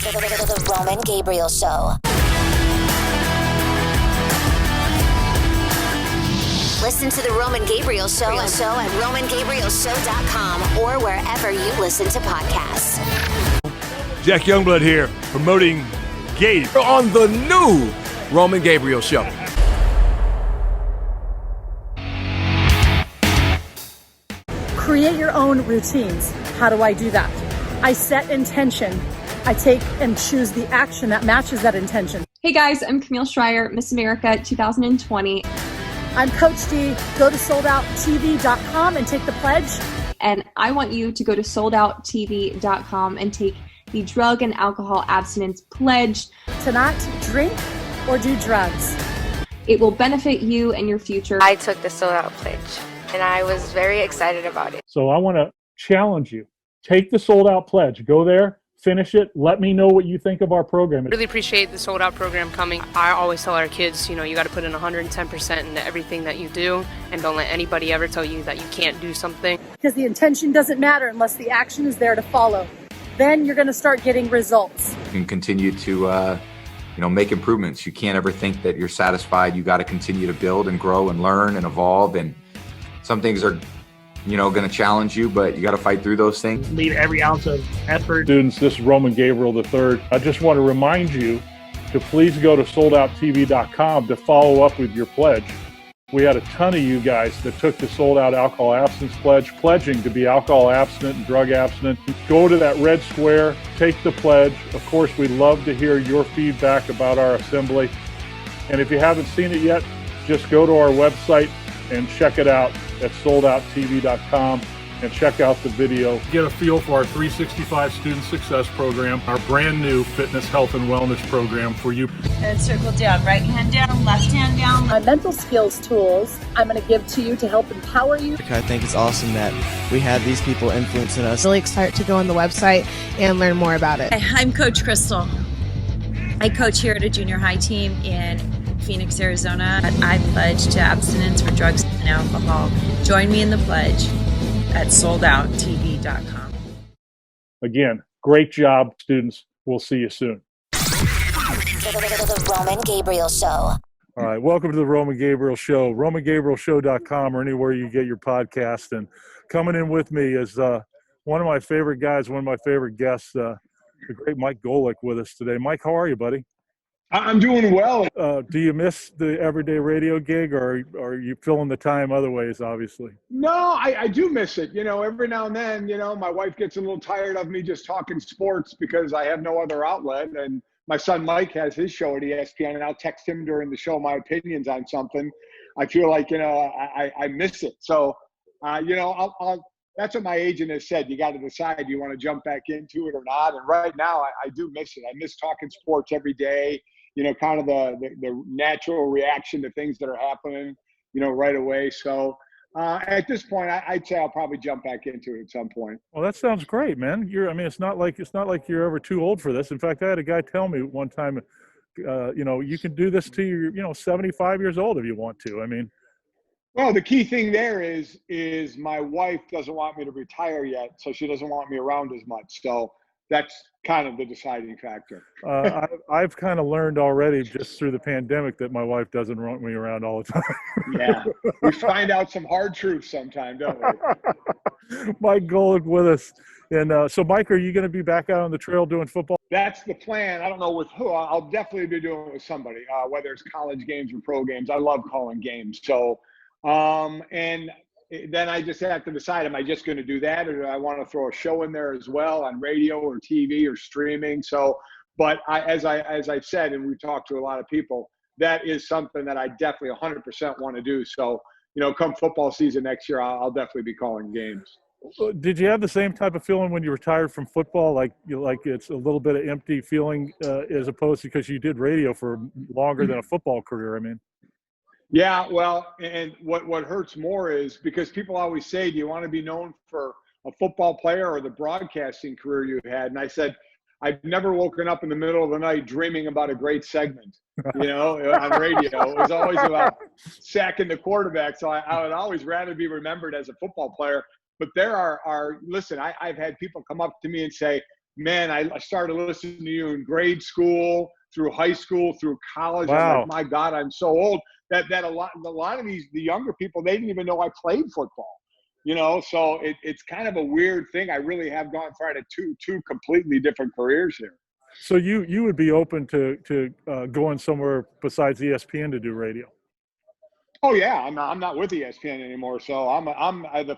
The Roman Gabriel Show. Listen to The Roman Gabriel Show at RomanGabrielShow.com or wherever you listen to podcasts. Jack Youngblood here, promoting Gabe on the new Roman Gabriel Show. Create your own routines. How do I do that? I set intention. I take and choose the action that matches that intention. Hey guys, I'm Camille Schreier, Miss America 2020. I'm Coach D. Go to soldouttv.com and take the pledge. And I want you to go to soldouttv.com and take the drug and alcohol abstinence pledge. To not drink or do drugs. It will benefit you and your future. I took the Sold Out pledge and I was very excited about it. So I want to challenge you. Take the Sold Out pledge. Go there. Finish it. Let me know what you think of our program. Really appreciate the Sold Out program coming. I always tell our kids, you got to put in 110% into everything that you do, and don't let anybody ever tell you that you can't do something. Because the intention doesn't matter unless the action is there to follow. Then you're going to start getting results. You can continue to, make improvements. You can't ever think that you're satisfied. You got to continue to build and grow and learn and evolve. And some things are going to challenge you, but you got to fight through those things. Leave every ounce of effort. Students, this is Roman Gabriel III. I just want to remind you to please go to soldouttv.com to follow up with your pledge. We had a ton of you guys that took the Sold Out Alcohol Abstinence Pledge, pledging to be alcohol abstinent and drug abstinent. Go to that red square, take the pledge. Of course, we'd love to hear your feedback about our assembly. And if you haven't seen it yet, just go to our website and check it out at soldouttv.com and check out the video. Get a feel for our 365 Student Success Program, our brand new fitness, health, and wellness program for you. And circle down, right hand down, left hand down. My mental skills tools I'm going to give to you to help empower you. I think it's awesome that we have these people influencing us. Really excited to go on the website and learn more about it. I'm Coach Crystal. I coach here at a junior high team in Phoenix, Arizona. I pledge to abstinence for drugs and alcohol. Join me in the pledge at soldouttv.com. Again, great job, students. We'll see you soon. The Roman Gabriel Show. All right, welcome to the Roman Gabriel Show, RomanGabrielShow.com or anywhere you get your podcast. And coming in with me is one of my favorite guys, one of my favorite guests, the great Mike Golic with us today. Mike, how are you, buddy? I'm doing well. Do you miss the everyday radio gig, or are you filling the time other ways, obviously? No, I do miss it. Every now and then, my wife gets a little tired of me just talking sports because I have no other outlet. And my son Mike has his show at ESPN, and I'll text him during the show my opinions on something. I feel like, I miss it. So, that's what my agent has said. You got to decide, do you want to jump back into it or not? And right now, I do miss it. I miss talking sports every day. Kind of the natural reaction to things that are happening, right away. So at this point, I'd say I'll probably jump back into it at some point. Well, that sounds great, man. It's not like you're ever too old for this. In fact, I had a guy tell me one time, you can do this till you're, 75 years old if you want to. Well, the key thing there is my wife doesn't want me to retire yet, so she doesn't want me around as much. So that's kind of the deciding factor. I've kind of learned already just through the pandemic that my wife doesn't want me around all the time. Yeah, we find out some hard truths sometimes, don't we? Mike Golic with us. And so, Mike, are you going to be back out on the trail doing football? That's the plan. I don't know with who. I'll definitely be doing it with somebody, whether it's college games or pro games. I love calling games. So, and then I just have to decide, am I just going to do that, or do I want to throw a show in there as well on radio or TV or streaming? So, but as I've said, and we've talked to a lot of people, that is something that I definitely 100% want to do. So, come football season next year, I'll definitely be calling games. Did you have the same type of feeling when you retired from football? Like it's a little bit of empty feeling as opposed to, because you did radio for longer than a football career. Yeah, well, and what hurts more is because people always say, do you want to be known for a football player or the broadcasting career you had? And I said, I've never woken up in the middle of the night dreaming about a great segment, on radio. It was always about sacking the quarterback. So I would always rather be remembered as a football player. But there are listen, I've had people come up to me and say, man, I started listening to you in grade school, through high school, through college. Wow. I'm like, my God, I'm so old. That a lot of the younger people, they didn't even know I played football. So it's kind of a weird thing. I really have gone through two completely different careers here. So you would be open to going somewhere besides ESPN to do radio? Oh yeah, I'm not with ESPN anymore. So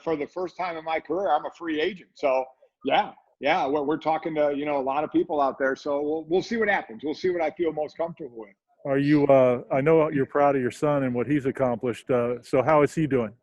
for the first time in my career, I'm a free agent. So yeah, we're talking to a lot of people out there. So we'll see what happens. We'll see what I feel most comfortable with. Are you? I know you're proud of your son and what he's accomplished. So how is he doing?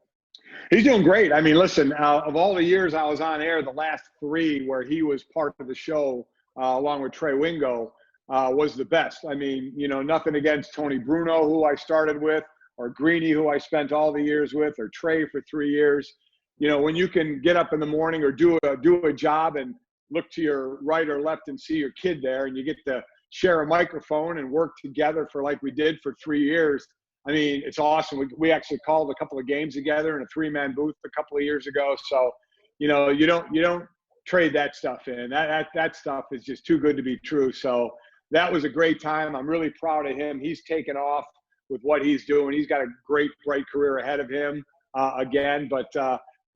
He's doing great. I mean, listen, of all the years I was on air, the last 3 where he was part of the show, along with Trey Wingo, was the best. I mean, nothing against Tony Bruno, who I started with, or Greeny, who I spent all the years with, or Trey for 3 years. When you can get up in the morning or do a job and look to your right or left and see your kid there, and you get to share a microphone and work together for like we did for 3 years. I mean, it's awesome. We actually called a couple of games together in a 3-man booth a couple of years ago. So, you don't trade that stuff in. That stuff is just too good to be true. So that was a great time. I'm really proud of him. He's taken off with what he's doing. He's got a great, bright career ahead of him again. But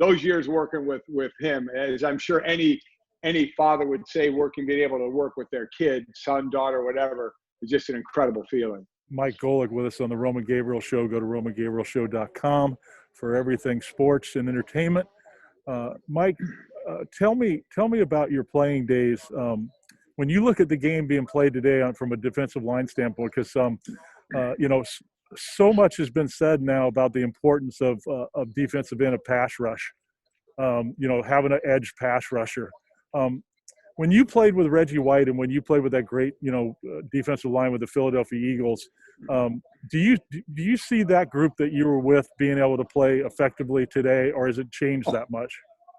those years working with him, as I'm sure any father would say, being able to work with their kid, son, daughter, whatever, is just an incredible feeling. Mike Golic with us on the Roman Gabriel Show. Go to RomanGabrielShow.com for everything sports and entertainment. Mike, tell me about your playing days. When you look at the game being played today from a defensive line standpoint, because so much has been said now about the importance of defensive end, a pass rush. Having an edge pass rusher. When you played with Reggie White and when you played with that great, defensive line with the Philadelphia Eagles, do you see that group that you were with being able to play effectively today, or has it changed that much?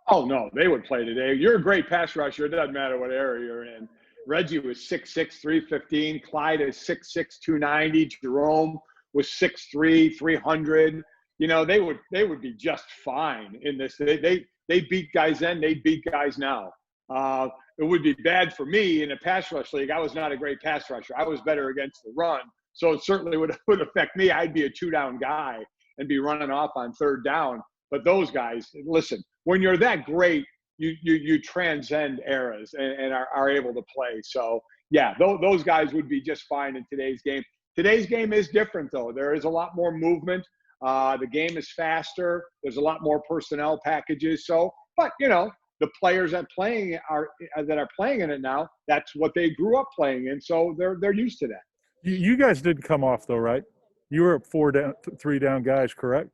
Oh, no, they would play today. You're a great pass rusher. It doesn't matter what area you're in. Reggie was 6'6", 315. Clyde is 6'6", 290. Jerome was 6'3", 300. They would be just fine in this. They beat guys then. They beat guys now. It would be bad for me in a pass rush league. I was not a great pass rusher. I was better against the run. So it certainly would affect me. I'd be a 2-down guy and be running off on 3rd down. But those guys, listen, when you're that great, you transcend eras and are able to play. So, yeah, those guys would be just fine in today's game. Today's game is different, though. There is a lot more movement. The game is faster. There's a lot more personnel packages. So, but, the players that are playing in it now, that's what they grew up playing in. So they're used to that. You guys didn't come off though, right? You were 3 down guys, correct?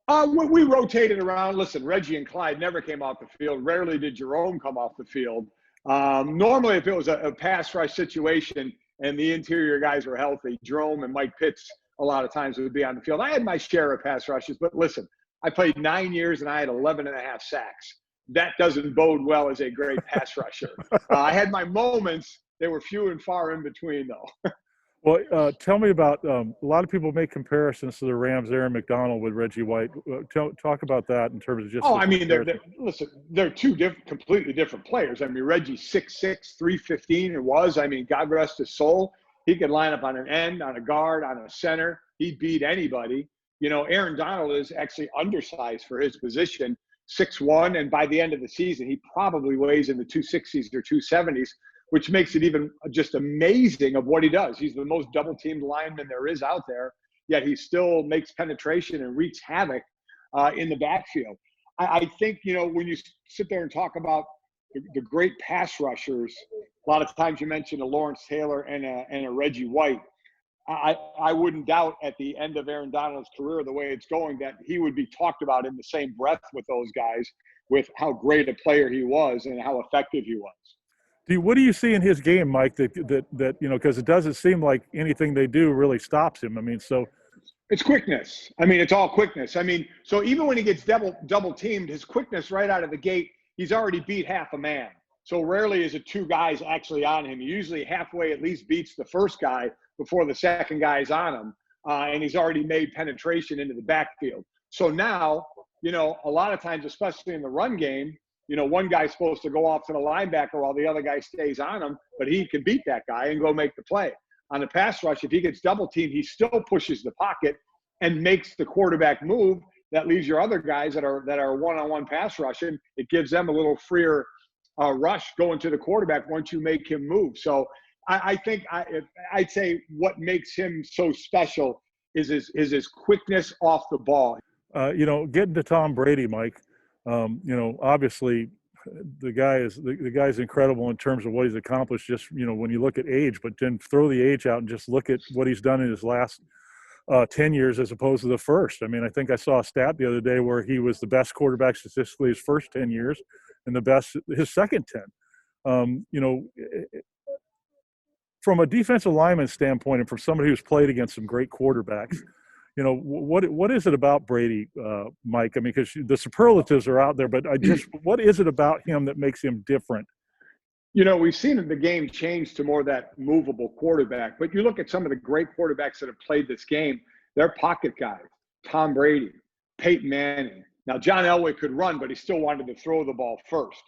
We rotated around. Listen, Reggie and Clyde never came off the field. Rarely did Jerome come off the field. Normally, if it was a pass rush situation and the interior guys were healthy, Jerome and Mike Pitts a lot of times would be on the field. I had my share of pass rushes, but listen, I played 9 years and I had 11.5 sacks. That doesn't bode well as a great pass rusher. I had my moments. They were few and far in between, though. Well, tell me about a lot of people make comparisons to the Rams' Aaron McDonald with Reggie White. Talk about that in terms of just. Oh, I mean, they're two completely different players. I mean, Reggie's 6'6", 315. It was. I mean, God rest his soul. He could line up on an end, on a guard, on a center. He'd beat anybody. Aaron Donald is actually undersized for his position. 6'1", and by the end of the season, he probably weighs in the 260s or 270s, which makes it even just amazing of what he does. He's the most double-teamed lineman there is out there, yet he still makes penetration and wreaks havoc in the backfield. I think, when you sit there and talk about the great pass rushers, a lot of times you mention a Lawrence Taylor and a Reggie White. I wouldn't doubt at the end of Aaron Donald's career, the way it's going, that he would be talked about in the same breath with those guys, with how great a player he was and how effective he was. What do you see in his game, Mike, that because it doesn't seem like anything they do really stops him? I mean, so. It's quickness. I mean, it's all quickness. I mean, so even when he gets double teamed, his quickness right out of the gate, he's already beat half a man. So rarely is it 2 guys actually on him. He usually halfway at least beats the first guy before the second guy is on him. And he's already made penetration into the backfield. So now, a lot of times, especially in the run game, one guy's supposed to go off to the linebacker while the other guy stays on him, but he can beat that guy and go make the play. On the pass rush, if he gets double teamed, he still pushes the pocket and makes the quarterback move. That leaves your other guys that are one-on-one pass rushing. It gives them a little freer rush going to the quarterback once you make him move. So I think I'd say what makes him so special is his quickness off the ball. Getting to Tom Brady, Mike, obviously the guy's incredible in terms of what he's accomplished, just, when you look at age, but then throw the age out and just look at what he's done in his last 10 years as opposed to the first. I mean, I think I saw a stat the other day where he was the best quarterback statistically his first 10 years and the best his second 10. From a defensive lineman standpoint and from somebody who's played against some great quarterbacks, what is it about Brady, Mike? I mean, because the superlatives are out there, but what is it about him that makes him different? We've seen the game change to more of that movable quarterback, but you look at some of the great quarterbacks that have played this game, they're pocket guys. Tom Brady, Peyton Manning. Now, John Elway could run, but he still wanted to throw the ball first.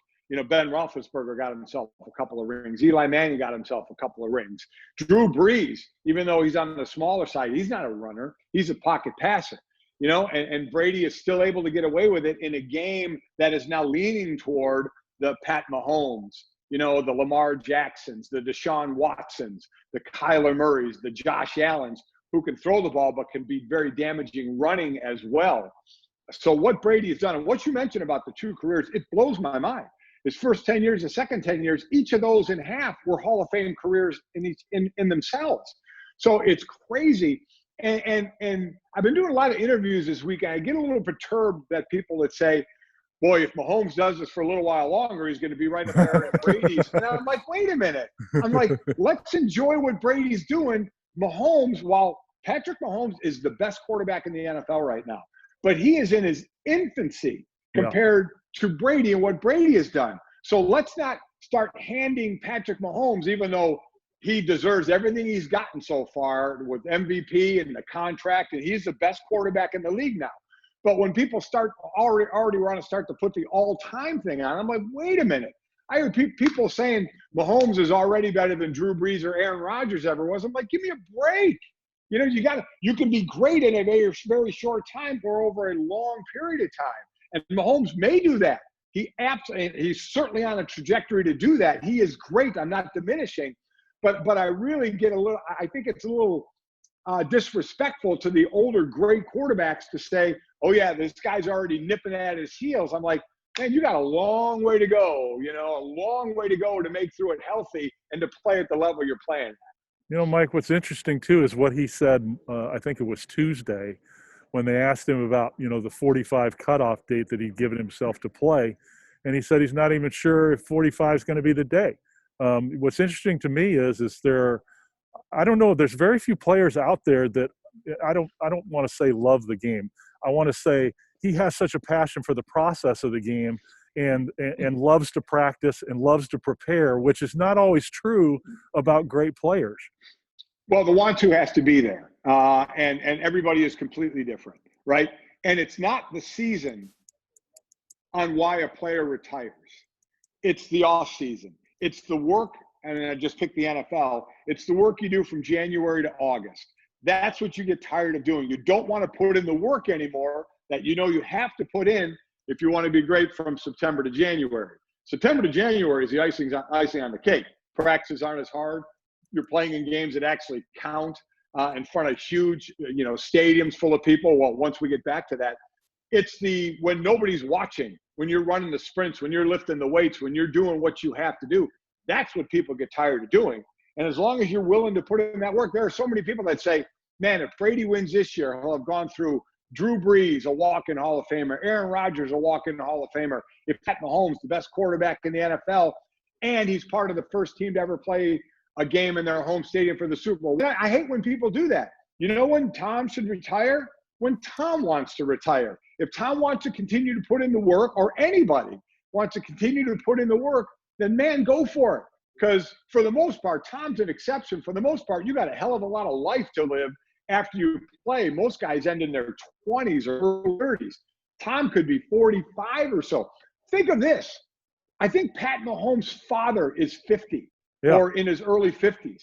Ben Roethlisberger got himself a couple of rings. Eli Manning got himself a couple of rings. Drew Brees, even though he's on the smaller side, he's not a runner. He's a pocket passer, and Brady is still able to get away with it in a game that is now leaning toward the Pat Mahomes, the Lamar Jacksons, the Deshaun Watsons, the Kyler Murrays, the Josh Allens, who can throw the ball but can be very damaging running as well. So what Brady has done, and what you mentioned about the two careers, it blows my mind. His first 10 years, his second 10 years, each of those in half were Hall of Fame careers in themselves. So it's crazy. And I've been doing a lot of interviews this week, and I get a little perturbed that people that say, boy, if Mahomes does this for a little while longer, he's going to be right up there at Brady's. And I'm like, wait a minute. I'm like, let's enjoy what Brady's doing. Mahomes, while Patrick Mahomes is the best quarterback in the NFL right now, but he is in his infancy compared to Brady and what Brady has done. So let's not start handing Patrick Mahomes, even though he deserves everything he's gotten so far with MVP and the contract, and he's the best quarterback in the league now. But when people start already want to start to put the all-time thing on, I'm like, wait a minute. I heard people saying Mahomes is already better than Drew Brees or Aaron Rodgers ever was. I'm like, give me a break. You can be great in a very, very short time or over a long period of time. And Mahomes may do that. He's certainly on a trajectory to do that. He is great. I'm not diminishing, but I really I think it's a little disrespectful to the older great quarterbacks to say, oh yeah, this guy's already nipping at his heels. I'm like, man, you got a long way to go, a long way to go to make through it healthy and to play at the level you're playing at. Mike, what's interesting too is what he said, I think it was Tuesday, when they asked him about, the 45 cutoff date that he'd given himself to play. And he said he's not even sure if 45 is going to be the day. What's interesting to me is I don't know, there's very few players out there that I don't want to say love the game. I want to say he has such a passion for the process of the game and loves to practice and loves to prepare, which is not always true about great players. Well, the want to has to be there. And everybody is completely different, right? And it's not the season on why a player retires. It's the off season. It's the work, and I just picked the NFL. It's the work you do from January to August. That's what you get tired of doing. You don't want to put in the work anymore that you have to put in if you want to be great from September to January. September to January is the icing on the cake. Practices aren't as hard. You're playing in games that actually count in front of huge, stadiums full of people. Well, once we get back to that, it's when nobody's watching, when you're running the sprints, when you're lifting the weights, when you're doing what you have to do. That's what people get tired of doing. And as long as you're willing to put in that work, there are so many people that say, man, if Brady wins this year, he'll have gone through Drew Brees, a walk-in Hall of Famer, Aaron Rodgers, a walk-in Hall of Famer, if Pat Mahomes, the best quarterback in the NFL, and he's part of the first team to ever play a game in their home stadium for the Super Bowl. I hate when people do that. You know when Tom should retire? When Tom wants to retire. If Tom wants to continue to put in the work, or anybody wants to continue to put in the work, then man, go for it. Because for the most part, Tom's an exception. For the most part, you got a hell of a lot of life to live after you play. Most guys end in their 20s or 30s. Tom could be 45 or so. Think of this. I think Pat Mahomes' father is 50 Yeah. or in his early 50s.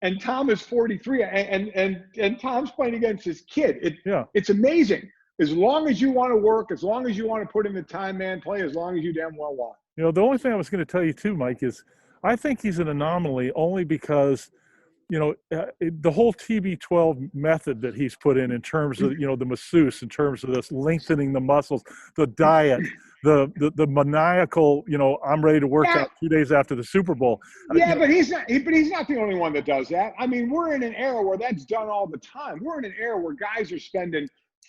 And Tom is 43, and Tom's playing against his kid. It's amazing. As long as you want to work, as long as you want to put in the time, man, play as long as you damn well want. You know, the only thing I was going to tell you too, Mike, is I think he's an anomaly only because, you know, the whole TB12 method that he's put in terms of, you know, the masseuse, in terms of this lengthening the muscles, the diet, the maniacal, you know, I'm ready to work out 2 days after the Super Bowl. Yeah, but he's not the only one that does that. I mean, we're in an era where that's done all the time. We're in an era where guys are spending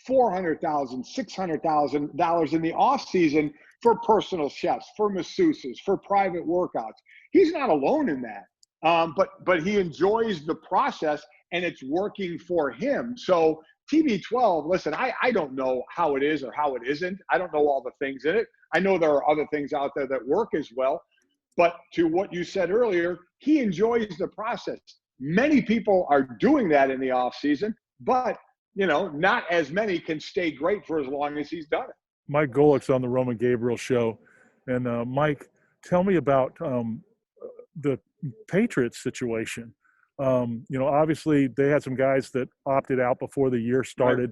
$400,000, $600,000 in the off season for personal chefs, for masseuses, for private workouts. He's not alone in that. But he enjoys the process, and it's working for him. So TB12, listen, I don't know how it is or how it isn't. I don't know all the things in it. I know there are other things out there that work as well. But to what you said earlier, he enjoys the process. Many people are doing that in the off season, but, you know, not as many can stay great for as long as he's done it. Mike Golic's on the Roman Gabriel show. And Mike, tell me about the Patriots situation. You know, obviously they had some guys that opted out before the year started.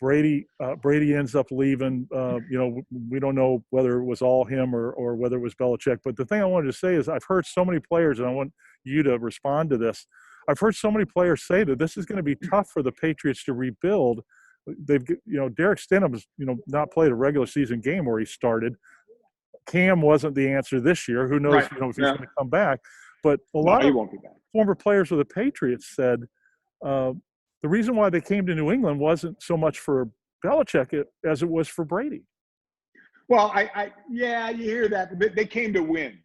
Right. Brady ends up leaving. You know, we don't know whether it was all him or whether it was Belichick. But the thing I wanted to say is I've heard so many players, and I want you to respond to this. I've heard so many players say that this is going to be tough for the Patriots to rebuild. They've, you know, Derek Stenham's, you know, not played a regular season game where he started. Cam wasn't the answer this year. Who knows, you know, if he's going to come back. But a lot of former players of the Patriots said the reason why they came to New England wasn't so much for Belichick as it was for Brady. Well, yeah, you hear that. They came to win.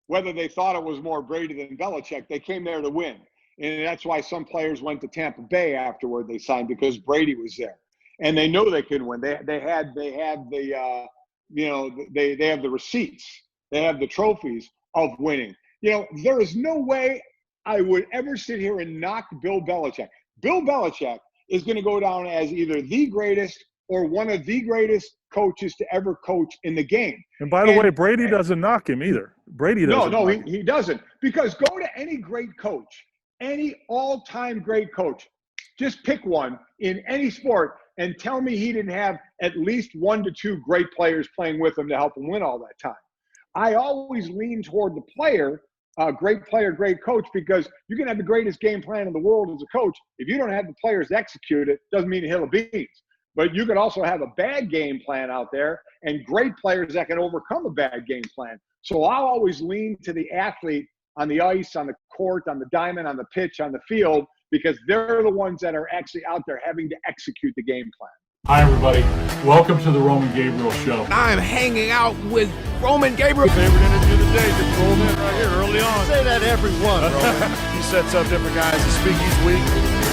Whether they thought it was more Brady than Belichick, they came there to win. And that's why some players went to Tampa Bay afterward. They signed because Brady was there. And they know they could win. They had the you know, they have the receipts. They have the trophies of winning. You know, there is no way I would ever sit here and knock Bill Belichick. Bill Belichick is going to go down as either the greatest or one of the greatest coaches to ever coach in the game. And by the way, Brady doesn't knock him either. Brady doesn't. No, he doesn't. Because go to any great coach, any all-time great coach, just pick one in any sport and tell me he didn't have at least 1 to 2 great players playing with him to help him win all that time. I always lean toward the player, great player, great coach, because you can have the greatest game plan in the world as a coach. If you don't have the players to execute it, doesn't mean a hill of beans. But you could also have a bad game plan out there and great players that can overcome a bad game plan. So I'll always lean to the athlete on the ice, on the court, on the diamond, on the pitch, on the field, because they're the ones that are actually out there having to execute the game plan. Hi, everybody. Welcome to the Roman Gabriel Show. I'm hanging out with Roman Gabriel. Favorite interview of the day just rolled in right here early on. Say that every one, Roman. He sets up different guys to speak each week,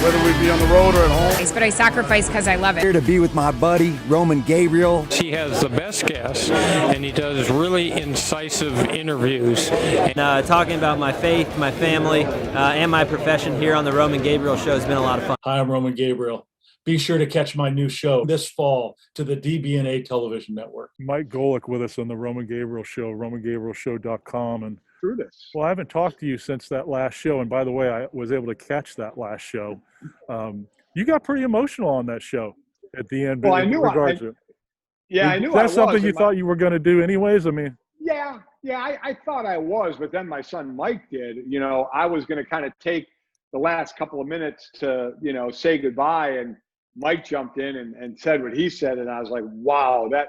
whether we be on the road or at home. But I sacrifice because I love it. Here to be with my buddy, Roman Gabriel. He has the best guests, and he does really incisive interviews. Talking about my faith, my family, and my profession here on the Roman Gabriel Show has been a lot of fun. Hi, I'm Roman Gabriel. Be sure to catch my new show this fall to the DBNA television network. Mike Golic with us on the Roman Gabriel Show, RomanGabrielShow.com. And through this. Well, I haven't talked to you since that last show. And by the way, I was able to catch that last show. You got pretty emotional on that show at the end. Well, I knew I knew that's something you thought you were going to do anyways? I mean, yeah, I thought I was, but then my son Mike did. You know, I was going to kind of take the last couple of minutes to, you know, say goodbye, and Mike jumped in and said what he said, and I was like, wow, that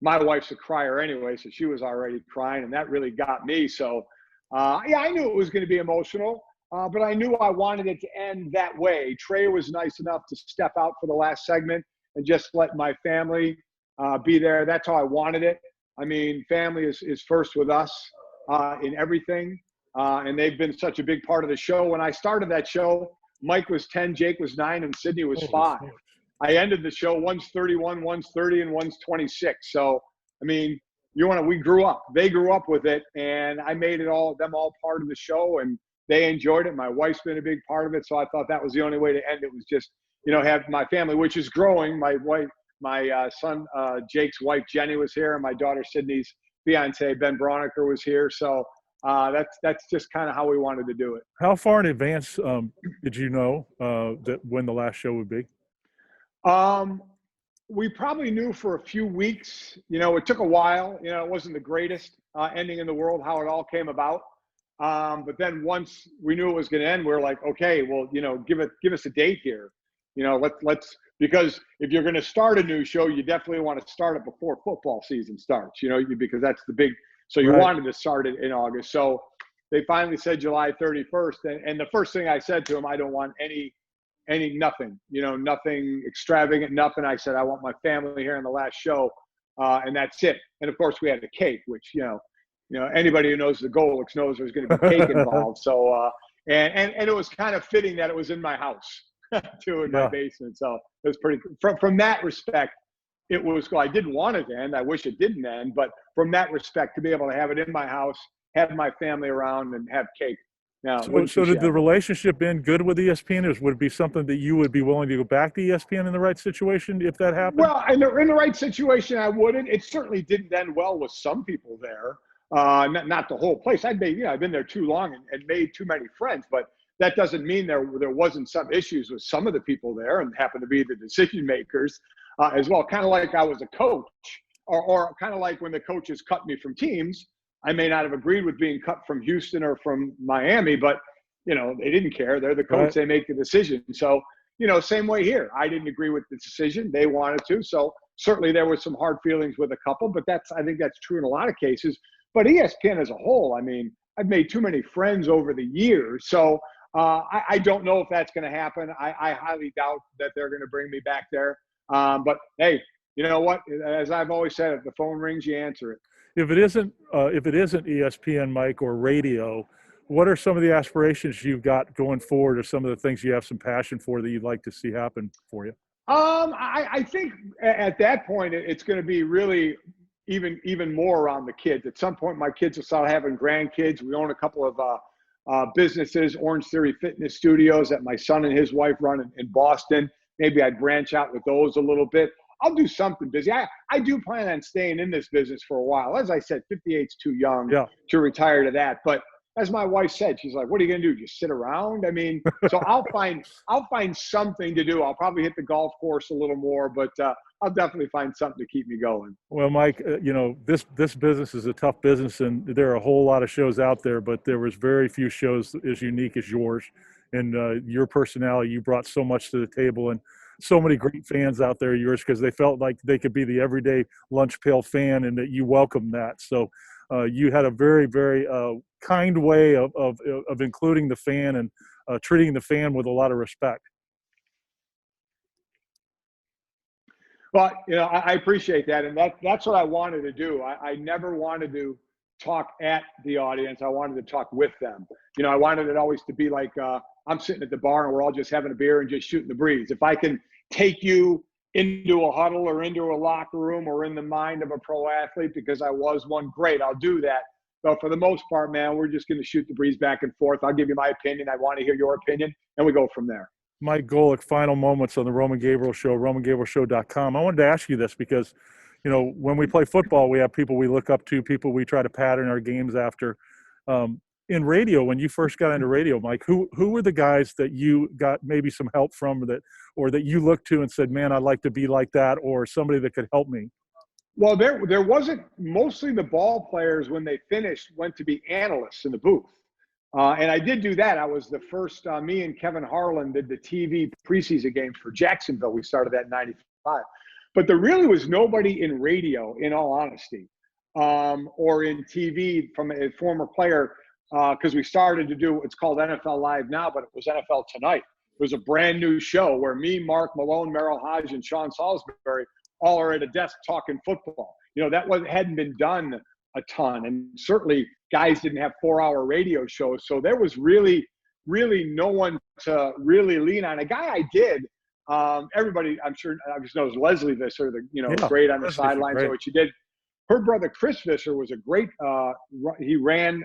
my wife's a crier anyway, so she was already crying, and that really got me. So, yeah, I knew it was going to be emotional, but I knew I wanted it to end that way. Trey was nice enough to step out for the last segment and just let my family be there. That's how I wanted it. I mean, family is first with us in everything, and they've been such a big part of the show. When I started that show, Mike was 10, Jake was 9, and Sydney was 5. I ended the show, one's 31, one's 30, and one's 26. So, I mean, we grew up. They grew up with it, and I made them all part of the show, and they enjoyed it. My wife's been a big part of it, so I thought that was the only way to end it, was just, you know, have my family, which is growing. My wife, my son Jake's wife, Jenny, was here, and my daughter Sydney's fiance, Ben Broniker, was here. So that's just kind of how we wanted to do it. How far in advance did you know that when the last show would be? We probably knew for a few weeks. It took a while. It wasn't the greatest ending in the world how it all came about. But then once we knew it was going to end, we were like, okay, well, give us a date here. Let's because if you're going to start a new show, you definitely want to start it before football season starts. Because that's the big. So you wanted to start it in August. So they finally said July 31st, and the first thing I said to him, I don't want any nothing, nothing extravagant, nothing. I said, I want my family here in the last show, and that's it. And of course we had the cake, which, anybody who knows the Golics knows there's going to be cake involved. So, and it was kind of fitting that it was in my house too, in my basement. So it was pretty, from that respect, it was, I didn't want it to end. I wish it didn't end, but from that respect, to be able to have it in my house, have my family around and have cake. Now, so did the relationship end good with ESPN? Would it be something that you would be willing to go back to ESPN in the right situation if that happened? Well, in the right situation, I wouldn't. It certainly didn't end well with some people there. Not the whole place. I've been there too long and made too many friends, but that doesn't mean there wasn't some issues with some of the people there, and happened to be the decision makers as well. Kind of like I was a coach, or kind of like when the coaches cut me from teams. I may not have agreed with being cut from Houston or from Miami, but, they didn't care. They're the coach. Right. They make the decision. So, same way here. I didn't agree with the decision. They wanted to. So certainly there was some hard feelings with a couple, but I think that's true in a lot of cases. But ESPN as a whole, I've made too many friends over the years. So I don't know if that's going to happen. I highly doubt that they're going to bring me back there. But, hey, you know what? As I've always said, if the phone rings, you answer it. If it isn't ESPN, Mike, or radio, what are some of the aspirations you've got going forward, or some of the things you have some passion for that you'd like to see happen for you? I think at that point it's going to be really even more around the kids. At some point, my kids will start having grandkids. We own a couple of businesses, Orange Theory Fitness Studios, that my son and his wife run in Boston. Maybe I'd branch out with those a little bit. I'll do something busy. I do plan on staying in this business for a while. As I said, 58's too young to retire to that. But as my wife said, she's like, what are you going to do? Just sit around? So I'll find something to do. I'll probably hit the golf course a little more, but I'll definitely find something to keep me going. Well, Mike, this business is a tough business, and there are a whole lot of shows out there, but there was very few shows as unique as yours. And your personality, you brought so much to the table, and so many great fans out there of yours, because they felt like they could be the everyday lunch pail fan, and that you welcomed that. So you had a very, very kind way of including the fan and treating the fan with a lot of respect. Well, I appreciate that, and that's what I wanted to do. I never wanted to talk at the audience. I wanted to talk with them. I wanted it always to be like I'm sitting at the bar and we're all just having a beer and just shooting the breeze. If I can take you into a huddle or into a locker room or in the mind of a pro athlete because I was one, great, I'll do that. But for the most part, man, we're just going to shoot the breeze back and forth. I'll give you my opinion. I want to hear your opinion, and we go from there. Mike Golic, final moments on the Roman Gabriel Show, RomanGabrielShow.com. I wanted to ask you this because, when we play football, we have people we look up to, people we try to pattern our games after. In radio, when you first got into radio, Mike, who were the guys that you got maybe some help from, or that you looked to and said, man, I'd like to be like that, or somebody that could help me? Well, there wasn't. Mostly the ball players, when they finished, went to be analysts in the booth. And I did do that. I was the first, me and Kevin Harlan did the TV preseason games for Jacksonville. We started that in 95. But there really was nobody in radio, in all honesty, or in TV from a former player, because we started to do, it's called NFL Live now, but it was NFL Tonight. It was a brand new show where me, Mark Malone, Merrill Hodge, and Sean Salisbury all are at a desk talking football. That hadn't been done a ton. And certainly guys didn't have 4-hour radio shows. So there was really, really no one to really lean on. A guy I did, everybody I'm sure just knows Leslie Visser, great on the sidelines. So what she did. Her brother, Chris Visser, was a great, he ran,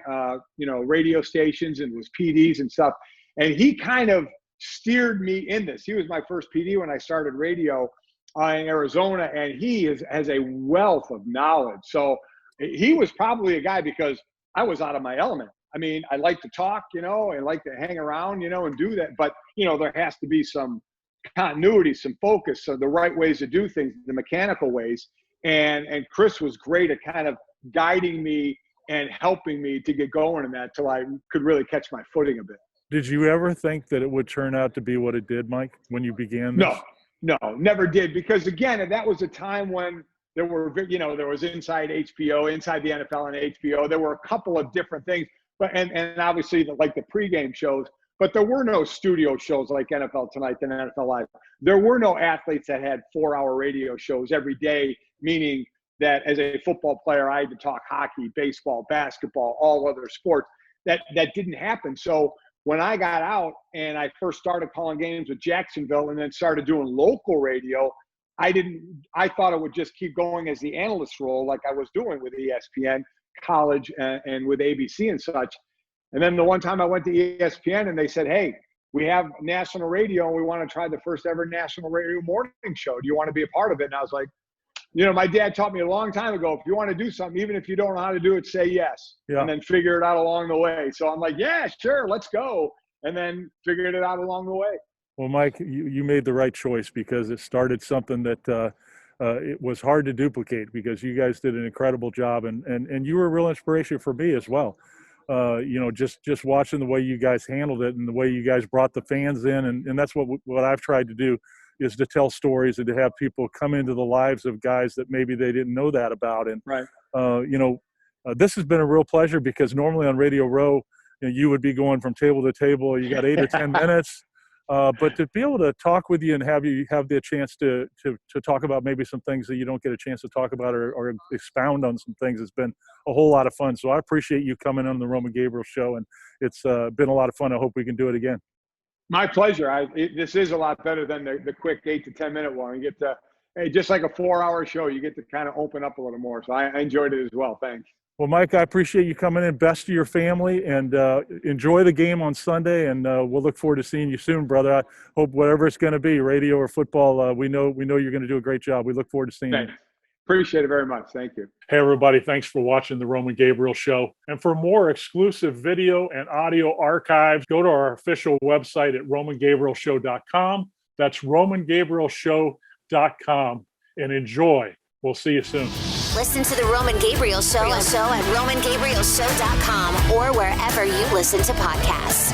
radio stations and was PDs and stuff. And he kind of steered me in this. He was my first PD when I started radio in Arizona, and he has a wealth of knowledge. So he was probably a guy, because I was out of my element. I mean, I like to talk, and like to hang around, and do that. But, there has to be some continuity, some focus, so the right ways to do things, the mechanical ways. And Chris was great at kind of guiding me and helping me to get going in that till I could really catch my footing a bit. Did you ever think that it would turn out to be what it did, Mike, when you began this? No, never did. Because again, that was a time when there were, there was Inside HBO, Inside the NFL and HBO. There were a couple of different things, but and obviously like the pregame shows, but there were no studio shows like NFL Tonight and NFL Live. There were no athletes that had 4-hour radio shows every day, meaning that as a football player, I had to talk hockey, baseball, basketball, all other sports. That didn't happen. So when I got out and I first started calling games with Jacksonville and then started doing local radio, I thought it would just keep going as the analyst role like I was doing with ESPN, college, and with ABC and such. And then the one time I went to ESPN and they said, hey, we have national radio and we want to try the first ever national radio morning show. Do you want to be a part of it? And I was like, my dad taught me a long time ago, if you want to do something, even if you don't know how to do it, say yes, and then figure it out along the way. So I'm like, yeah, sure, let's go. And then figured it out along the way. Well, Mike, you made the right choice, because it started something that it was hard to duplicate, because you guys did an incredible job, and you were a real inspiration for me as well. Just watching the way you guys handled it and the way you guys brought the fans in, and that's what I've tried to do, is to tell stories and to have people come into the lives of guys that maybe they didn't know that about. And, this has been a real pleasure, because normally on Radio Row, you would be going from table to table. You got 8 or 10 minutes. But to be able to talk with you and have you have the chance to talk about maybe some things that you don't get a chance to talk about, or expound on some things, has been a whole lot of fun. So I appreciate you coming on the Roman Gabriel Show, and it's been a lot of fun. I hope we can do it again. My pleasure. This is a lot better than the quick 8 to 10 minute one. You get to, just like a 4-hour show, you get to kind of open up a little more. So I enjoyed it as well. Thanks. Well, Mike, I appreciate you coming in. Best to your family, and enjoy the game on Sunday. And we'll look forward to seeing you soon, brother. I hope whatever it's going to be, radio or football, we know you're going to do a great job. We look forward to seeing you. Appreciate it very much. Thank you. Hey, everybody. Thanks for watching the Roman Gabriel Show. And for more exclusive video and audio archives, go to our official website at RomanGabrielShow.com. That's RomanGabrielShow.com. And enjoy. We'll see you soon. Listen to the Roman Gabriel Show at RomanGabrielShow.com or wherever you listen to podcasts.